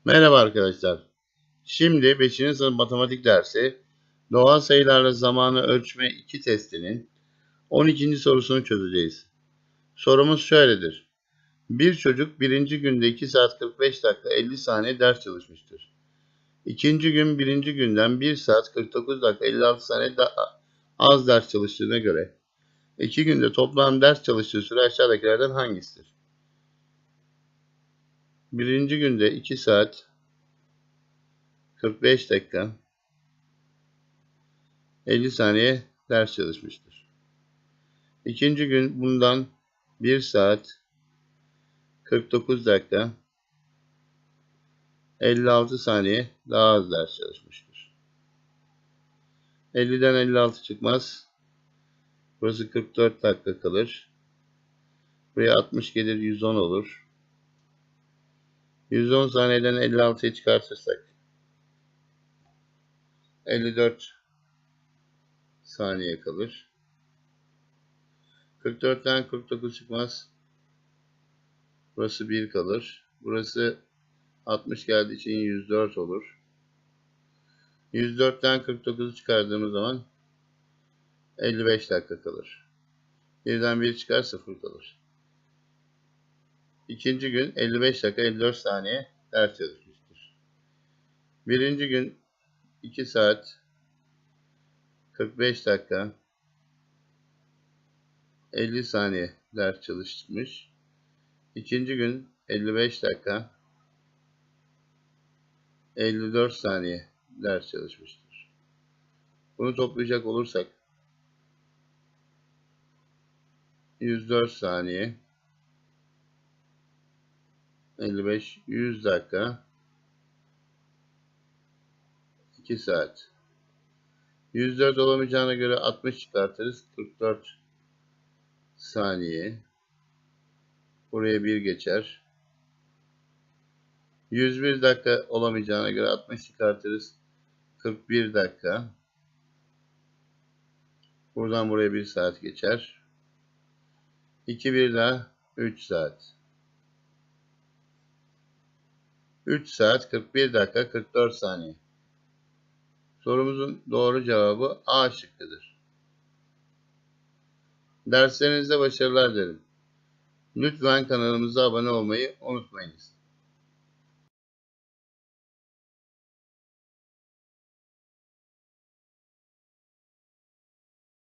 Merhaba arkadaşlar. Şimdi 5. sınıf matematik dersi Doğal Sayılarla Zamanı Ölçme-2 testinin 12. sorusunu çözeceğiz. Sorumuz şöyledir. Bir çocuk birinci günde 2 saat 45 dakika 50 saniye ders çalışmıştır. İkinci gün birinci günden 1 saat 49 dakika 56 saniye az ders çalıştığına göre 2 günde toplam ders çalıştığı süre aşağıdakilerden hangisidir? Birinci günde 2 saat 45 dakika 50 saniye ders çalışmıştır. İkinci gün bundan 1 saat 49 dakika 56 saniye daha az ders çalışmıştır. 50'den 56 çıkmaz. Burası 44 dakika kalır. Buraya 60 gelir, 110 olur. 110 saniyeden 56'yı çıkartırsak 54 saniye kalır. 44'ten 49 çıkmaz. Burası 1 kalır. Burası 60 geldiği için 104 olur. 104'ten 49'u çıkardığımız zaman 55 dakika kalır. Birden 1 çıkar 0 kalır. İkinci gün 55 dakika 54 saniye ders çalışmıştır. Birinci gün 2 saat 45 dakika 50 saniye ders çalışmış. İkinci gün 55 dakika 54 saniye ders çalışmıştır. Bunu toplayacak olursak 104 saniye 55 100 dakika 2 saat. 104 olamayacağına göre 60 çıkartırız. 44 saniye. Buraya 1 geçer. 101 dakika olamayacağına göre 60 çıkartırız. 41 dakika. Buradan buraya 1 saat geçer. 2 bir daha 3 saat. 3 saat 41 dakika 44 saniye. Sorumuzun doğru cevabı A şıkkıdır. Derslerinizde başarılar dilerim. Lütfen kanalımıza abone olmayı unutmayınız.